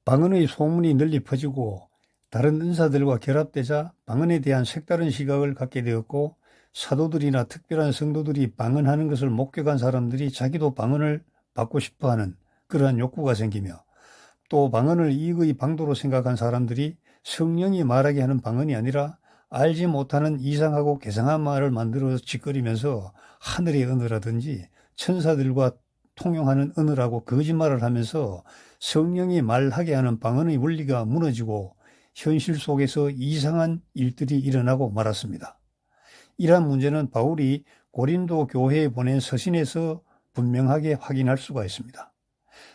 방언의 소문이 널리 퍼지고 다른 은사들과 결합되자 방언에 대한 색다른 시각을 갖게 되었고, 사도들이나 특별한 성도들이 방언하는 것을 목격한 사람들이 자기도 방언을 받고 싶어하는 그러한 욕구가 생기며, 또 방언을 이익의 방도로 생각한 사람들이 성령이 말하게 하는 방언이 아니라 알지 못하는 이상하고 괴상한 말을 만들어 짓거리면서 하늘의 언어라든지 천사들과 통용하는 언어라고 거짓말을 하면서 성령이 말하게 하는 방언의 원리가 무너지고 현실 속에서 이상한 일들이 일어나고 말았습니다. 이러한 문제는 바울이 고린도 교회에 보낸 서신에서 분명하게 확인할 수가 있습니다.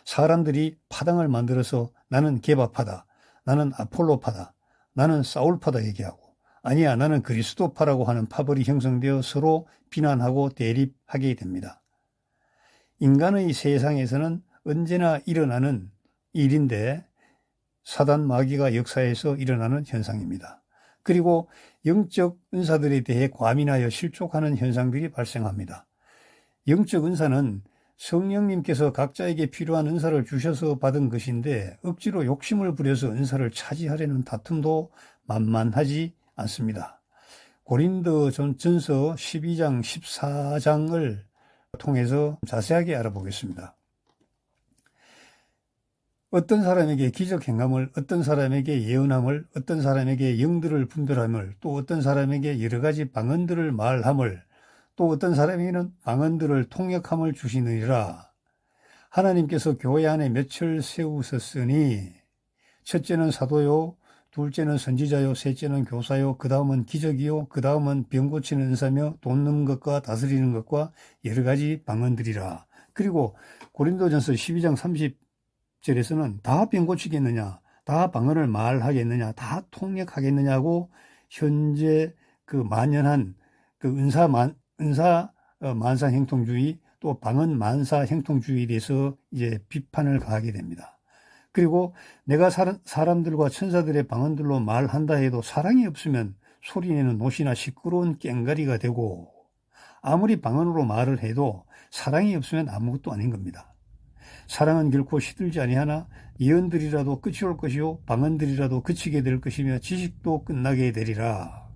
사람들이 파당을 만들어서 나는 게바파다, 나는 아폴로파다, 나는 사울파다 얘기하고, 아니야 나는 그리스도파라고 하는 파벌이 형성되어 서로 비난하고 대립하게 됩니다. 인간의 세상에서는 언제나 일어나는 일인데 사단 마귀가 역사에서 일어나는 현상입니다. 그리고 영적 은사들에 대해 과민하여 실족하는 현상들이 발생합니다. 영적 은사는 성령님께서 각자에게 필요한 은사를 주셔서 받은 것인데 억지로 욕심을 부려서 은사를 차지하려는 다툼도 만만하지 않습니다. 고린도전서 12장 14장을 통해서 자세하게 알아보겠습니다. 어떤 사람에게 기적 행함을, 어떤 사람에게 예언함을, 어떤 사람에게 영들을 분별함을, 또 어떤 사람에게 여러 가지 방언들을 말함을, 또 어떤 사람에게는 방언들을 통역함을 주시느니라. 하나님께서 교회 안에 몇을 세우셨으니 첫째는 사도요, 둘째는 선지자요, 셋째는 교사요, 그 다음은 기적이요, 그 다음은 병 고치는 은사며 돕는 것과 다스리는 것과 여러 가지 방언들이라. 그리고 고린도전서 12장 30절에서는 다 병 고치겠느냐, 다 방언을 말하겠느냐, 다 통역하겠느냐고 현재 그 만연한 그 은사 만사 행통주의, 또 방언 만사 행통주의에 대해서 이제 비판을 가하게 됩니다. 그리고 내가 사람들과 천사들의 방언들로 말한다 해도 사랑이 없으면 소리내는 노시나 시끄러운 꽹가리가 되고, 아무리 방언으로 말을 해도 사랑이 없으면 아무것도 아닌 겁니다. 사랑은 결코 시들지 아니하나 예언들이라도 끝이 올 것이요 방언들이라도 그치게 될 것이며 지식도 끝나게 되리라.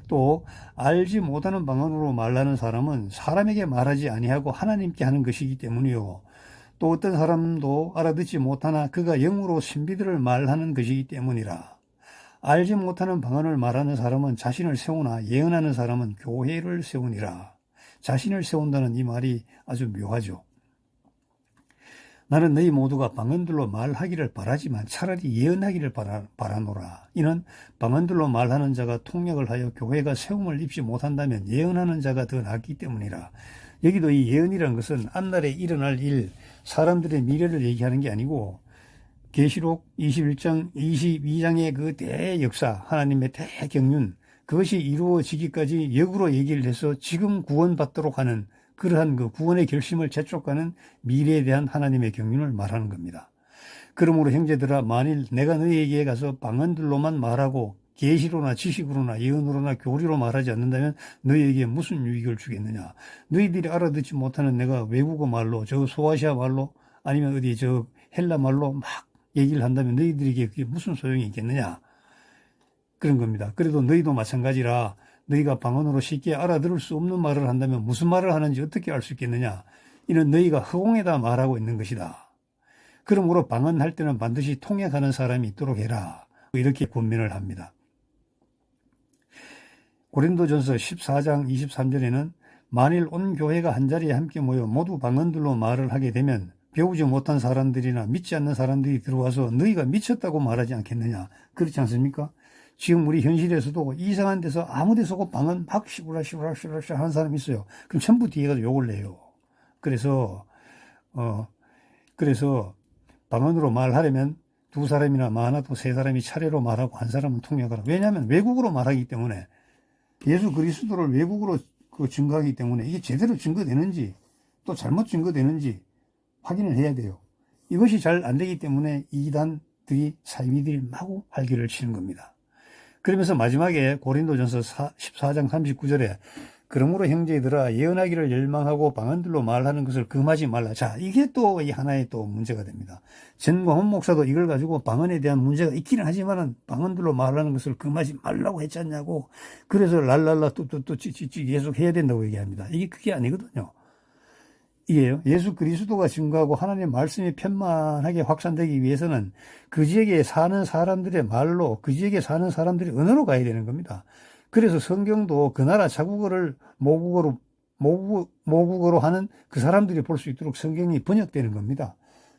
또 알지 못하는 방언으로 말하는 사람은 사람에게 말하지 아니하고 하나님께 하는 것이기 때문이요, 또 어떤 사람도 알아듣지 못하나 그가 영으로 신비들을 말하는 것이기 때문이라. 알지 못하는 방언을 말하는 사람은 자신을 세우나 예언하는 사람은 교회를 세우니라. 자신을 세운다는 이 말이 아주 묘하죠. 나는 너희 모두가 방언들로 말하기를 바라지만 차라리 예언하기를 바라노라. 이는 방언들로 말하는 자가 통역을 하여 교회가 세움을 입지 못한다면 예언하는 자가 더 낫기 때문이라. 여기도 이 예언이라는 것은 앞날에 일어날 일, 사람들의 미래를 얘기하는 게 아니고 계시록 21장, 22장의 그 대역사, 하나님의 대경륜, 그것이 이루어지기까지 역으로 얘기를 해서 지금 구원받도록 하는 그러한 그 구원의 결심을 재촉하는 미래에 대한 하나님의 경륜을 말하는 겁니다. 그러므로 형제들아, 만일 내가 너희에게 가서 방언들로만 말하고 계시로나 지식으로나 예언으로나 교리로 말하지 않는다면 너희에게 무슨 유익을 주겠느냐. 너희들이 알아듣지 못하는 내가 외국어 말로, 저 소아시아 말로, 아니면 어디 저 헬라 말로 막 얘기를 한다면 너희들에게 그게 무슨 소용이 있겠느냐, 그런 겁니다. 그래도 너희도 마찬가지라. 너희가 방언으로 쉽게 알아들을 수 없는 말을 한다면 무슨 말을 하는지 어떻게 알 수 있겠느냐. 이는 너희가 허공에다 말하고 있는 것이다. 그러므로 방언할 때는 반드시 통역하는 사람이 있도록 해라. 이렇게 권면을 합니다. 고린도전서 14장 23절에는 만일 온 교회가 한자리에 함께 모여 모두 방언들로 말을 하게 되면 배우지 못한 사람들이나 믿지 않는 사람들이 들어와서 너희가 미쳤다고 말하지 않겠느냐. 그렇지 않습니까? 지금 우리 현실에서도 이상한 데서 아무 데서고 방언 막 시부라시부라 하는 사람이 있어요. 그럼 전부 뒤에 가서 욕을 내요. 그래서 방언으로 말하려면 두 사람이나 많아도 세 사람이 차례로 말하고 한 사람은 통역하라. 왜냐하면 외국어로 말하기 때문에, 예수 그리스도를 외국어로 증거하기 때문에 이게 제대로 증거되는지 또 잘못 증거되는지 확인을 해야 돼요. 이것이 잘 안 되기 때문에 이단들이 사이비들이 마구 활개를 치는 겁니다. 그러면서 마지막에 고린도전서 14장 39절에 그러므로 형제들아 예언하기를 열망하고 방언들로 말하는 것을 금하지 말라. 자, 이게 또 이 하나의 또 문제가 됩니다. 전광훈 목사도 이걸 가지고 방언에 대한 문제가 있기는 하지만은 방언들로 말하는 것을 금하지 말라고 했지 않냐고. 그래서 랄랄라 뚜뚜뚜 찌찌찌 계속 해야 된다고 얘기합니다. 이게 그게 아니거든요. 이게요. 예수 그리스도가 증거하고 하나님의 말씀이 편만하게 확산되기 위해서는 그 지역에 사는 사람들의 말로, 그 지역에 사는 사람들의 언어로 가야 되는 겁니다. 그래서 성경도 그 나라 자국어를 모국어로 하는 그 사람들이 볼 수 있도록 성경이 번역되는 겁니다.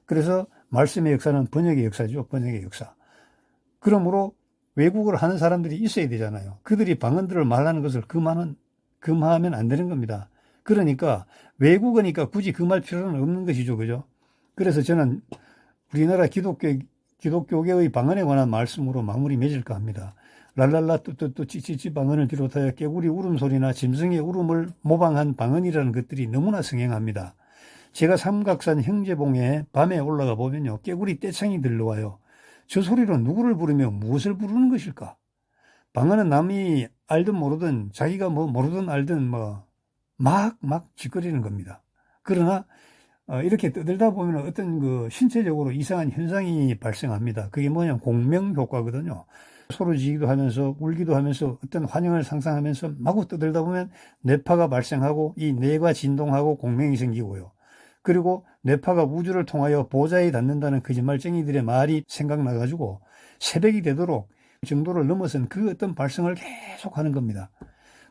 그래서 말씀의 역사는 번역의 역사죠. 번역의 역사. 그러므로 외국어를 하는 사람들이 있어야 되잖아요. 그들이 방언들을 말하는 것을 금하면 안 되는 겁니다. 그러니까 외국어니까 굳이 금할 필요는 없는 것이죠. 그죠? 그래서 저는 우리나라 기독교계의 방언에 관한 말씀으로 마무리 맺을까 합니다. 랄랄라 뚜뚜뚜 찌찌찌 방언을 비롯하여 깨구리 울음소리나 짐승의 울음을 모방한 방언이라는 것들이 너무나 성행합니다. 제가 삼각산 형제봉에 밤에 올라가 보면요. 깨구리 떼창이 들려와요. 저 소리로 누구를 부르며 무엇을 부르는 것일까? 방언은 남이 알든 모르든 자기가 뭐 모르든 알든 막 짓거리는 겁니다. 그러나 이렇게 떠들다 보면 어떤 그 신체적으로 이상한 현상이 발생합니다. 그게 뭐냐면 공명 효과거든요. 소리 지기도 하면서 울기도 하면서 어떤 환영을 상상하면서 마구 떠들다 보면 뇌파가 발생하고 이 뇌가 진동하고 공명이 생기고요. 그리고 뇌파가 우주를 통하여 보좌에 닿는다는 거짓말쟁이들의 말이 생각나가지고 새벽이 되도록 정도를 넘어선 그 어떤 발성을 계속하는 겁니다.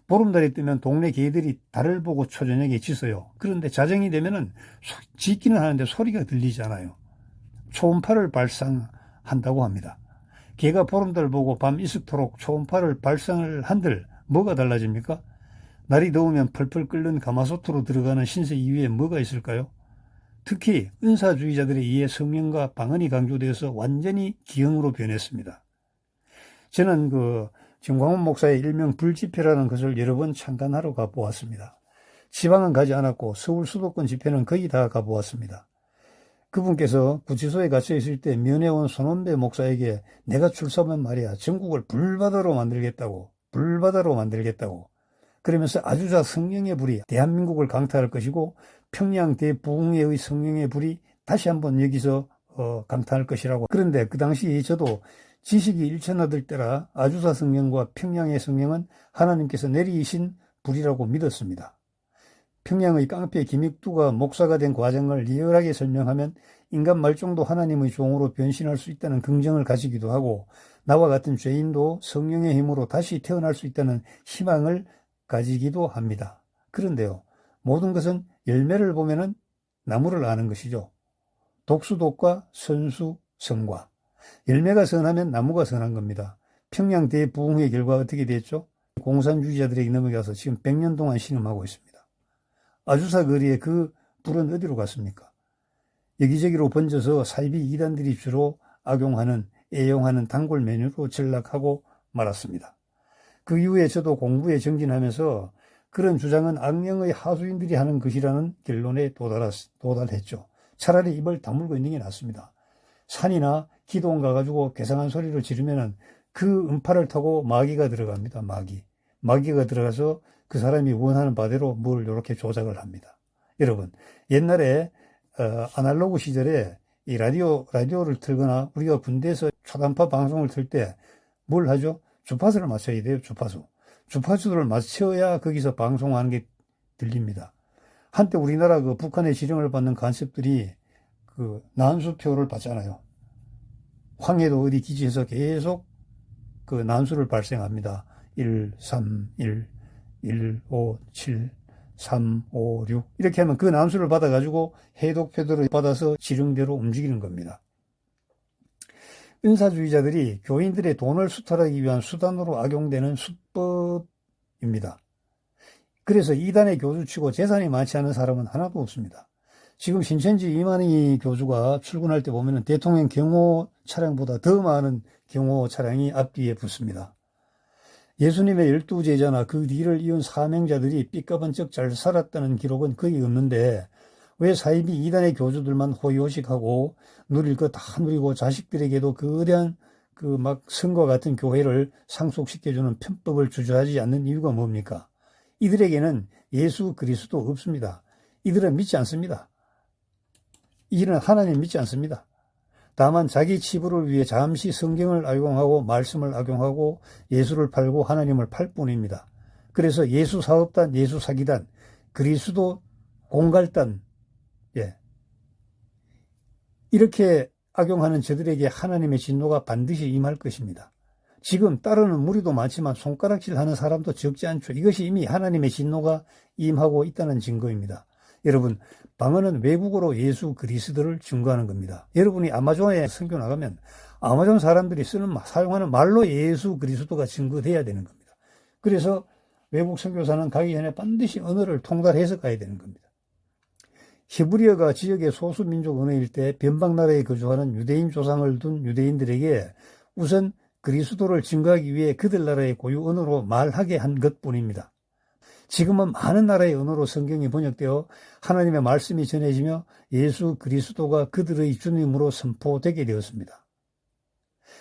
보름달이 뜨면 동네 개들이 달을 보고 초저녁에 짖어요. 그런데 자정이 되면은 짖기는 하는데 소리가 들리지 않아요. 초음파를 발상한다고 합니다. 개가 보름달 보고 밤 이슬토록 초음파를 발상을 한들 뭐가 달라집니까? 날이 더우면 펄펄 끓는 가마솥으로 들어가는 신세 이후에 뭐가 있을까요? 특히 은사주의자들에 의해 성령과 방언이 강조되어서 완전히 기형으로 변했습니다. 저는 정광훈 목사의 일명 불집회라는 것을 여러 번 참관하러 가보았습니다. 지방은 가지 않았고 서울 수도권 집회는 거의 다 가보았습니다. 그분께서 구치소에 갇혀 있을 때 면회온 손원배 목사에게 내가 출소하면 말이야 전국을 불바다로 만들겠다고 그러면서 아주자 성령의 불이 대한민국을 강타할 것이고 평양 대부흥회의 성령의 불이 다시 한번 여기서 강타할 것이라고. 그런데 그 당시 저도 지식이 일천하들 때라 아주사 성령과 평양의 성령은 하나님께서 내리신 불이라고 믿었습니다. 평양의 깡패 김익두가 목사가 된 과정을 리얼하게 설명하면 인간 말종도 하나님의 종으로 변신할 수 있다는 긍정을 가지기도 하고 나와 같은 죄인도 성령의 힘으로 다시 태어날 수 있다는 희망을 가지기도 합니다. 그런데요, 모든 것은 열매를 보면은 나무를 아는 것이죠. 독수독과 선수성과. 열매가 선하면 나무가 선한 겁니다. 평양 대부흥의 결과 어떻게 됐죠? 공산주의자들에게 넘어가서 지금 100년 동안 신음하고 있습니다. 아주사 거리에 그 불은 어디로 갔습니까? 여기저기로 번져서 사이비 이단들이 주로 애용하는 단골 메뉴로 전락하고 말았습니다. 그 이후에 저도 공부에 정진하면서 그런 주장은 악령의 하수인들이 하는 것이라는 결론에 도달했죠. 차라리 입을 다물고 있는 게 낫습니다. 산이나 기도원 가가지고 괴상한 소리를 지르면은 그 음파를 타고 마귀가 들어갑니다. 마귀가 들어가서 그 사람이 원하는 바대로 뭘 이렇게 조작을 합니다. 여러분, 옛날에 아날로그 시절에 이 라디오를 틀거나 우리가 군대에서 초단파 방송을 틀 때 뭘 하죠? 주파수를 맞춰야 돼요. 주파수를 맞춰야 거기서 방송하는 게 들립니다. 한때 우리나라 북한의 지령을 받는 간첩들이 난수표를 받잖아요. 황해도 어디 기지에서 계속 난수를 발생합니다. 1, 3, 1, 1, 5, 7, 3, 5, 6 이렇게 하면 그 난수를 받아가지고 해독표들을 받아서 지령대로 움직이는 겁니다. 은사주의자들이 교인들의 돈을 수탈하기 위한 수단으로 악용되는 수법입니다. 그래서 이단의 교주치고 재산이 많지 않은 사람은 하나도 없습니다. 지금 신천지 이만희 교주가 출근할 때 보면 대통령 경호 차량보다 더 많은 경호 차량이 앞뒤에 붙습니다. 예수님의 12제자나 그 뒤를 이은 사명자들이 삐까번쩍 잘 살았다는 기록은 거의 없는데 왜 사이비 이단의 교주들만 호의호식하고 누릴 거 다 누리고 자식들에게도 거대한 성과 같은 교회를 상속시켜주는 편법을 주저하지 않는 이유가 뭡니까? 이들에게는 예수 그리스도 없습니다. 이들은 믿지 않습니다. 이들은 하나님 믿지 않습니다. 다만 자기 치부를 위해 잠시 성경을 악용하고 말씀을 악용하고 예수를 팔고 하나님을 팔 뿐입니다. 그래서 예수 사업단, 예수 사기단, 그리스도 공갈단, 이렇게 악용하는 저들에게 하나님의 진노가 반드시 임할 것입니다. 지금 따르는 무리도 많지만 손가락질하는 사람도 적지 않죠. 이것이 이미 하나님의 진노가 임하고 있다는 증거입니다. 여러분, 방언은 외국어로 예수 그리스도를 증거하는 겁니다. 여러분이 아마존에 선교 나가면 아마존 사람들이 사용하는 말로 예수 그리스도가 증거돼야 되는 겁니다. 그래서 외국 선교사는 가기 전에 반드시 언어를 통달해서 가야 되는 겁니다. 히브리어가 지역의 소수민족 언어일 때 변방나라에 거주하는 유대인 조상을 둔 유대인들에게 우선 그리스도를 증거하기 위해 그들 나라의 고유 언어로 말하게 한 것뿐입니다. 지금은 많은 나라의 언어로 성경이 번역되어 하나님의 말씀이 전해지며 예수 그리스도가 그들의 주님으로 선포되게 되었습니다.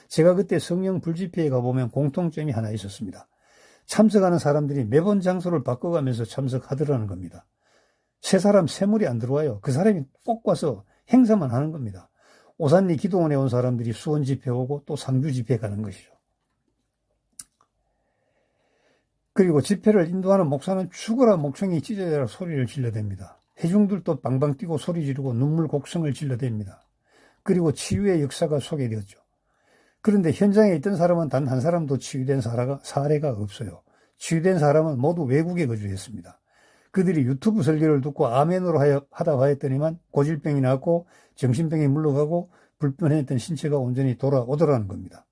제가 그때 성령 불집회에 가보면 공통점이 하나 있었습니다. 참석하는 사람들이 매번 장소를 바꿔가면서 참석하더라는 겁니다. 세 사람 세물이 안 들어와요. 그 사람이 꼭 와서 행사만 하는 겁니다. 오산리 기도원에 온 사람들이 수원 집회 오고 또 상주 집회 가는 것이죠. 그리고 집회를 인도하는 목사는 죽어라 목청이 찢어져라 소리를 질러댑니다. 회중들도 방방 뛰고 소리 지르고 눈물 곡성을 질러댑니다. 그리고 치유의 역사가 소개되었죠. 그런데 현장에 있던 사람은 단 한 사람도 치유된 사례가 없어요. 치유된 사람은 모두 외국에 거주했습니다. 그들이 유튜브 설교를 듣고 아멘으로 하다 하였더니만 고질병이 나왔고 정신병이 물러가고 불편했던 신체가 온전히 돌아오더라는 겁니다.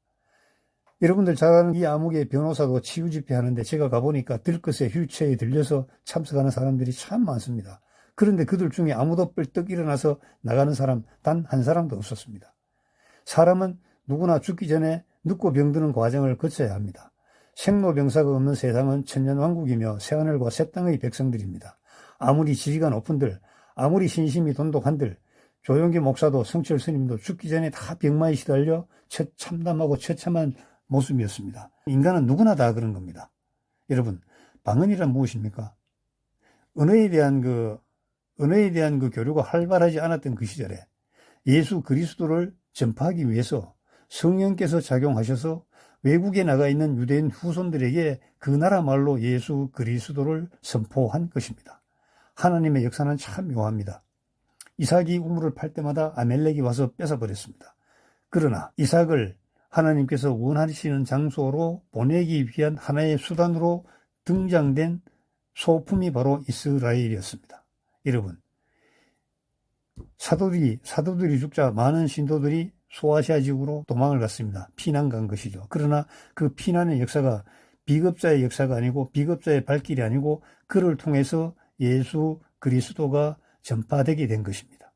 여러분들 잘 아는 이 암흑의 변호사도 치유 집회 하는데 제가 가보니까 들것에 휠체어에 들려서 참석하는 사람들이 참 많습니다. 그런데 그들 중에 아무도 뻘떡 일어나서 나가는 사람 단 한 사람도 없었습니다. 사람은 누구나 죽기 전에 늙고 병드는 과정을 거쳐야 합니다. 생로병사가 없는 세상은 천년왕국이며 새하늘과 새 땅의 백성들입니다. 아무리 지위가 높은들, 아무리 신심이 돈독한들, 조용기 목사도 성철 스님도 죽기 전에 다 병마에 시달려 참담하고 처참한 모습이었습니다. 인간은 누구나 다 그런 겁니다. 여러분, 방언이란 무엇입니까? 언어에 대한 그 교류가 활발하지 않았던 그 시절에 예수 그리스도를 전파하기 위해서 성령께서 작용하셔서 외국에 나가 있는 유대인 후손들에게 그 나라 말로 예수 그리스도를 선포한 것입니다. 하나님의 역사는 참 묘합니다. 이삭이 우물을 팔 때마다 아멜렉이 와서 뺏어버렸습니다. 그러나 이삭을 하나님께서 원하시는 장소로 보내기 위한 하나의 수단으로 등장된 소품이 바로 이스라엘이었습니다. 여러분, 사도들이 죽자 많은 신도들이 소아시아 지구로 도망을 갔습니다. 피난 간 것이죠. 그러나 그 피난의 역사가 비겁자의 역사가 아니고 비겁자의 발길이 아니고 그를 통해서 예수 그리스도가 전파되게 된 것입니다.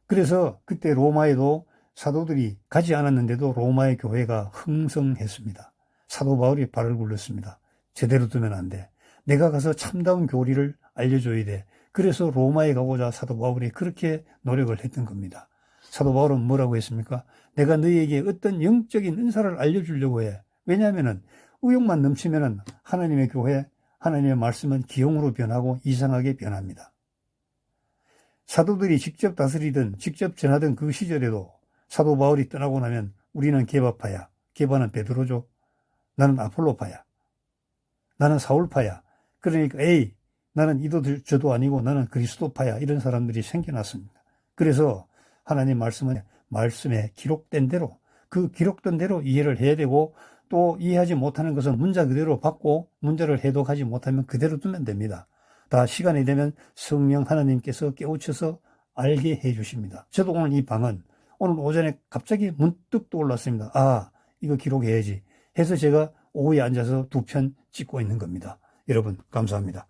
그래서 그때 로마에도 사도들이 가지 않았는데도 로마의 교회가 흥성했습니다. 사도 바울이 발을 굴렸습니다. 제대로 두면 안 돼. 내가 가서 참다운 교리를 알려줘야 돼. 그래서 로마에 가고자 사도 바울이 그렇게 노력을 했던 겁니다. 사도 바울은 뭐라고 했습니까? 내가 너희에게 어떤 영적인 은사를 알려주려고 해. 왜냐하면 의욕만 넘치면 하나님의 교회, 하나님의 말씀은 기용으로 변하고 이상하게 변합니다. 사도들이 직접 다스리든 직접 전하던 그 시절에도 사도 바울이 떠나고 나면 우리는 게바파야. 게바는 베드로죠. 나는 아폴로파야. 나는 사울파야. 그러니까 나는 이도 저도 아니고 나는 그리스도파야. 이런 사람들이 생겨났습니다. 그래서 하나님 말씀은 말씀에 기록된 대로 그 기록된 대로 이해를 해야 되고 또 이해하지 못하는 것은 문자 그대로 받고 문자를 해독하지 못하면 그대로 두면 됩니다. 다 시간이 되면 성령 하나님께서 깨우쳐서 알게 해 주십니다. 저도 오늘 이 방은 오늘 오전에 갑자기 문득 떠올랐습니다. 아, 이거 기록해야지 해서 제가 오후에 앉아서 2편 찍고 있는 겁니다. 여러분 감사합니다.